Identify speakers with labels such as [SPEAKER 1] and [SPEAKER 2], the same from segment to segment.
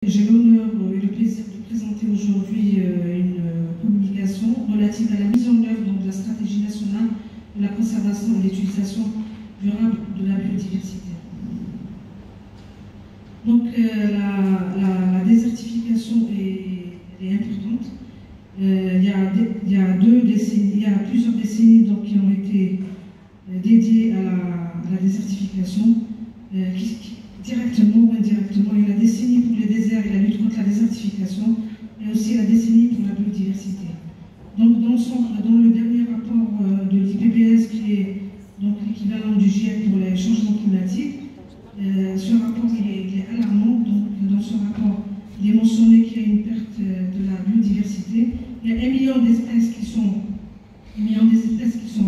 [SPEAKER 1] J'ai l'honneur et le plaisir de présenter aujourd'hui une communication relative à la mise en œuvre de la stratégie nationale de la conservation et l'utilisation durable de la biodiversité. Donc la désertification est importante. Il y a plusieurs décennies donc, qui ont été dédiées à la désertification, directement ou indirectement. Il y a la décennie pour les déserts et la lutte contre la désertification, et aussi la décennie pour la biodiversité. Donc dans le dernier rapport de l'IPBES, qui est donc l'équivalent du GIEC pour les changements climatiques, ce rapport il est alarmant. Donc dans ce rapport, il est mentionné qu'il y a une perte de la biodiversité. Il y a 1 million d'espèces qui sont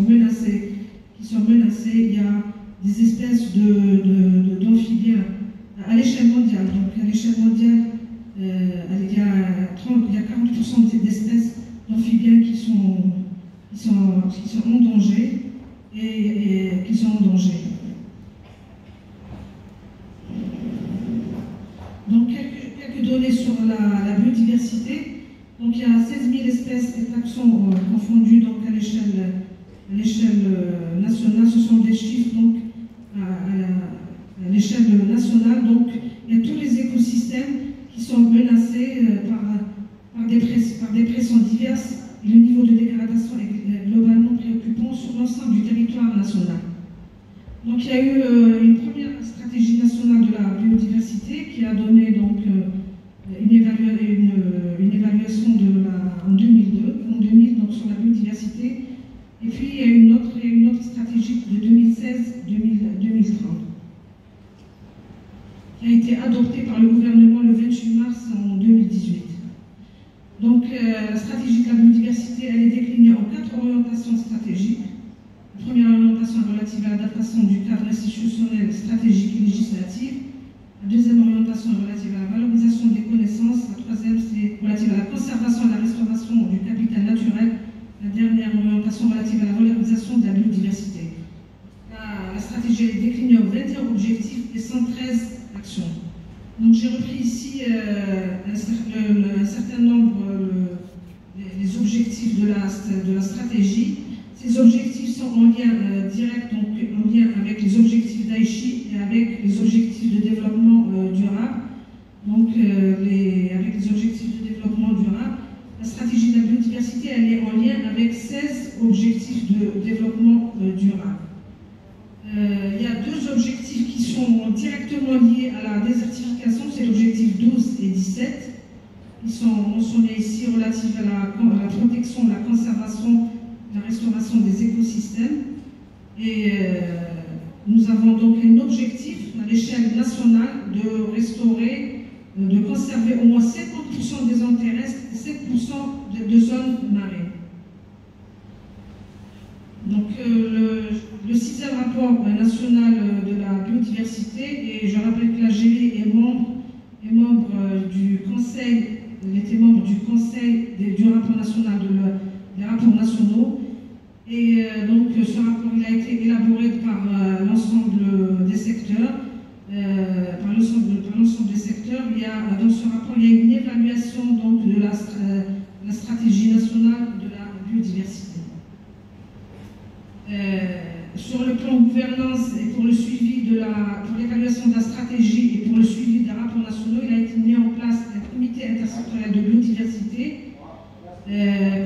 [SPEAKER 1] menacées. Il y a des espèces d'amphibiens à l'échelle mondiale. Donc à l'échelle mondiale, il y a 40% d'espèces d'amphibiens qui sont en danger et qui sont en danger. Donc quelques données sur la biodiversité. Donc il y a 16 000 espèces et taxons confondus donc à l'échelle nationale. Ce sont des chiffres donc à l'échelle nationale. Donc il y a tous les écosystèmes qui sont menacés par des pressions diverses. Et le niveau de dégradation est globalement préoccupant sur l'ensemble du territoire national. Donc il y a eu une première stratégie nationale de la biodiversité qui a donné donc une évaluation en 2000 donc sur la biodiversité. Et puis il y a une autre stratégie de 2016-2030 qui a été adoptée par le gouvernement le 28 mars en 2018. Donc la stratégie de la biodiversité, elle est déclinée en 4 orientations stratégiques. La première orientation est relative à l'adaptation du cadre institutionnel, stratégique et législatif. La deuxième orientation est relative à la valorisation des connaissances. La troisième, c'est relative à la conservation et la restauration du capital naturel. La dernière orientation relative à la valorisation de la biodiversité. La stratégie est déclinée en 21 objectifs et 113 actions. Donc j'ai repris ici un certain nombre des objectifs de la stratégie. Ces objectifs sont en lien direct, donc en lien avec les objectifs d'Aichi et avec les objectifs de développement durable. Donc avec les objectifs de développement durable, la stratégie de la biodiversité, elle est en lien avec 16 objectifs de développement durable. Il y a 2 objectifs qui sont directement liés à la désertification, c'est l'objectif 12 et 17. Ils sont mentionnés ici relatifs à la protection, la conservation, la restauration des écosystèmes. Et nous avons donc un objectif à l'échelle nationale de restaurer, de conserver au moins 50% des zones terrestres et 7% de zones marines. Donc le 6e rapport national de la biodiversité, et je rappelle que la GELI est membre du Conseil, elle était membre du Conseil du rapport national des rapports nationaux. Et donc ce rapport il a été élaboré par l'ensemble des secteurs. Dans ce rapport, il y a une évaluation donc, de la stratégie nationale de la biodiversité. Sur le plan gouvernance et pour le suivi pour l'évaluation de la stratégie et pour le suivi des rapports nationaux, il a été mis en place un comité intersectoriel de biodiversité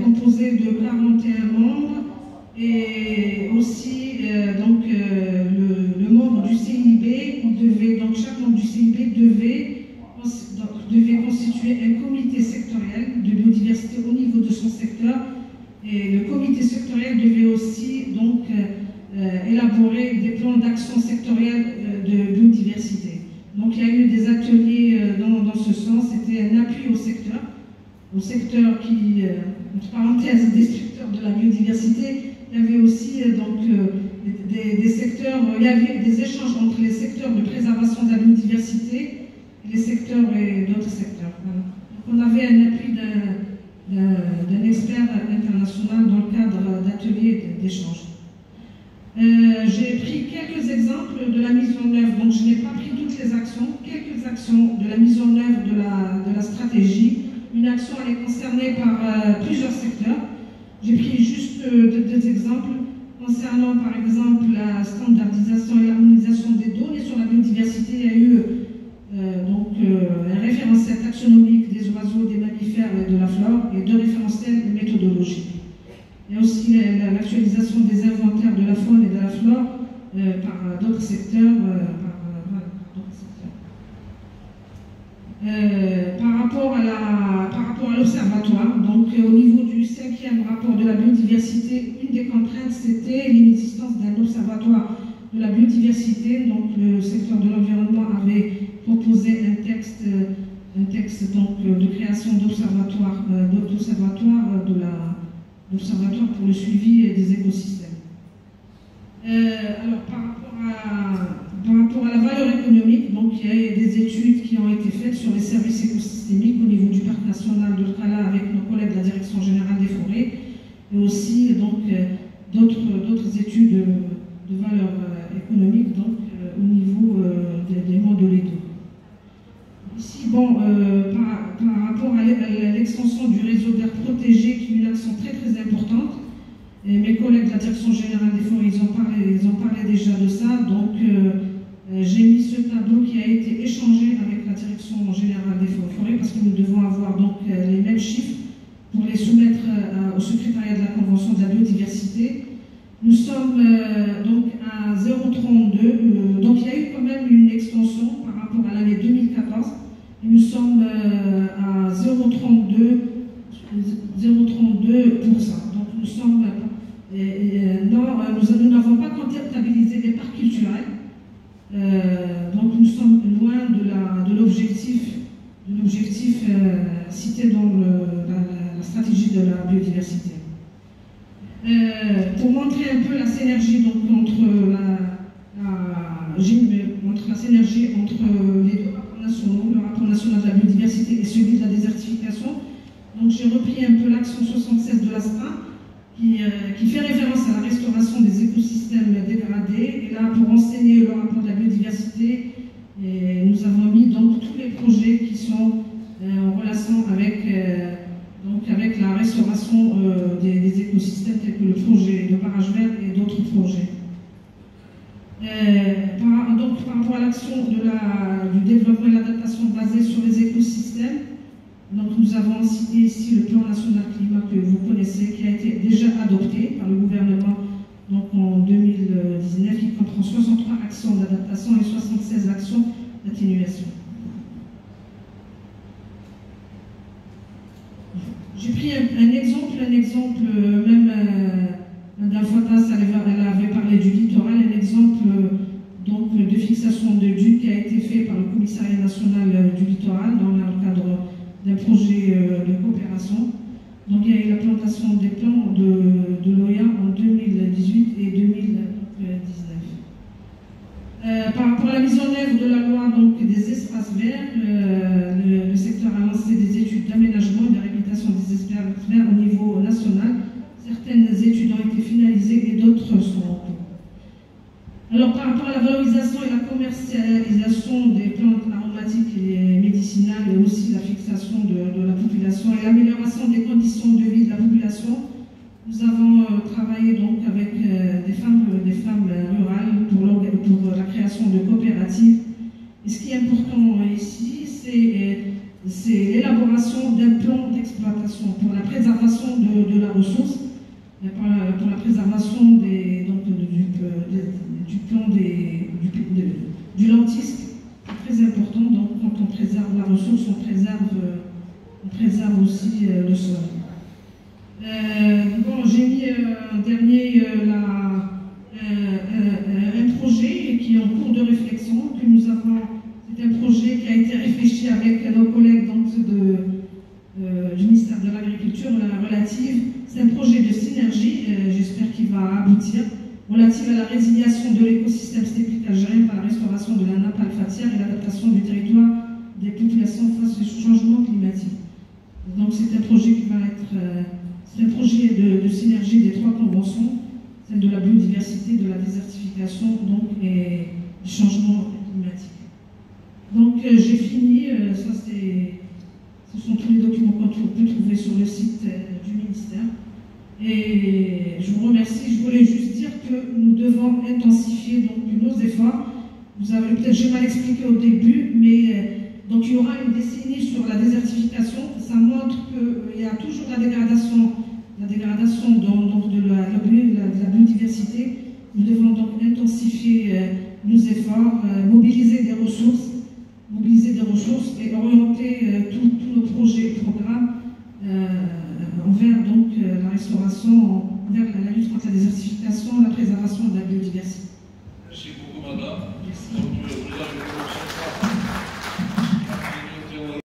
[SPEAKER 1] composé de 41 membres. Et aussi, le membre du CIB, chaque membre du CIB devait constituer un comité sectoriel de biodiversité au niveau de son secteur. Et le comité sectoriel devait aussi élaborer des plans d'action sectorielle de biodiversité. Donc il y a eu des ateliers dans ce sens, c'était un appui au secteur qui, entre parenthèses, destructeur de la biodiversité. Il y avait aussi des secteurs, il y avait des échanges entre les secteurs de préservation de la biodiversité et les secteurs et d'autres secteurs. Voilà. Donc on avait un appui d'un expert international dans le cadre d'ateliers d'échange. J'ai pris quelques exemples de la mise en œuvre, donc je n'ai pas pris toutes les actions, quelques actions de la mise en œuvre elle est concernée par plusieurs secteurs. J'ai pris juste deux exemples concernant par exemple la standardisation et l'harmonisation des données sur la biodiversité. Il y a eu un référentiel taxonomique des oiseaux, des mammifères et de la flore et deux référentiels méthodologiques. Il y a aussi l'actualisation des inventaires de la faune et de la flore par d'autres secteurs. Par rapport à l'observatoire, donc au niveau du 5e rapport de la biodiversité, une des contraintes c'était l'inexistence d'un observatoire de la biodiversité. Donc le secteur de l'environnement avait proposé un texte donc, de création d'observatoire pour le suivi des écosystèmes. Alors par rapport à la valeur économique, donc il y a des études qui ont été faites sur les services écosystémiques au niveau du parc national de Trala avec nos collègues de la Direction générale des forêts, et aussi donc d'autres études de valeur économique donc au niveau des mondes d'eau. Ici, bon, par rapport à l'extension du réseau d'aires protégées, qui est une action très très importante. Et mes collègues de la Direction générale des forêts, ils ont parlé déjà de ça. Donc, j'ai mis ce tableau qui a été échangé avec la Direction générale des forêts parce que nous devons avoir donc les mêmes chiffres pour les soumettre au secrétariat de la Convention de la biodiversité. Nous sommes donc à 0,32. Donc, il y a eu quand même une extension par rapport à l'année 2014. Et nous sommes à 0,32%. Donc, nous sommes nous n'avons pas comptabilisé les parcs culturels, donc nous sommes loin de l'objectif cité dans la stratégie de la biodiversité. Pour montrer un peu la synergie donc, entre les deux rapports nationaux, le rapport national de la biodiversité et celui de la désertification, donc j'ai repris un peu l'action 76 de l'ASPA, qui fait référence à la restauration des écosystèmes dégradés. Et là, pour enseigner le rapport de la biodiversité, nous avons mis donc tous les projets qui sont en relation avec la restauration des écosystèmes, tels que le projet de barrage vert et d'autres projets. Donc, par rapport à l'action du développement et l'adaptation basée sur les écosystèmes, donc nous avons cité ici le plan national climat que vous connaissez, qui a été déjà adopté par le gouvernement donc en 2019, qui comprend 63 actions d'adaptation et 76 actions d'atténuation. J'ai pris un exemple, même Mme Fatas, elle avait parlé du littoral, un exemple donc, de fixation de dunes qui a été fait par le Commissariat national du littoral dans le cadre d'un projet de coopération. Donc il y a eu la plantation des plants de l'OIA en 2018 et 2019. Par rapport à la mise en œuvre de la loi donc, des espaces verts, le secteur a lancé des études d'aménagement et de réhabilitation des espaces verts au niveau national. Certaines études ont été finalisées et d'autres sont en cours. Alors, par rapport à la valorisation et la commercialisation des plantes aromatiques et médicinales, et aussi la fixation de la population et l'amélioration des conditions de vie de la population, nous avons travaillé donc avec des femmes rurales pour la création de coopératives. Et ce qui est important ici, c'est l'élaboration d'un plan d'exploitation pour la préservation de la ressource, pour la préservation du plan du lentisque, c'est très important. Donc, quand on préserve la ressource, on préserve aussi le sol. Bon, j'ai mis en dernier un projet qui est en cours de réflexion, que nous avons. C'est un projet qui a été réfléchi avec nos collègues donc, du ministère de l'Agriculture relative. C'est un projet de synergie, j'espère qu'il va aboutir, relative à la résiliation de l'écosystème stéphique algérien par la restauration de la nappe alphatière et l'adaptation du territoire des populations face au changement climatique. Donc c'est un projet qui va être c'est un projet de synergie des trois conventions, celle de la biodiversité, de la désertification donc, et du changement climatique. Donc j'ai fini, ce sont tous les documents qu'on peut trouver sur le site du ministère. Et je vous remercie. Je voulais juste dire que nous devons intensifier donc, nos efforts. Vous avez peut-être, j'ai mal expliqué au début, mais donc il y aura une décennie sur la désertification. Ça montre qu'il y a toujours la dégradation donc, de la biodiversité. Nous devons donc intensifier nos efforts, mobiliser des ressources et orienter tous nos projets et programmes envers donc, la restauration, vers la lutte contre la désertification, la préservation de la biodiversité.
[SPEAKER 2] Merci beaucoup, madame.
[SPEAKER 1] Merci.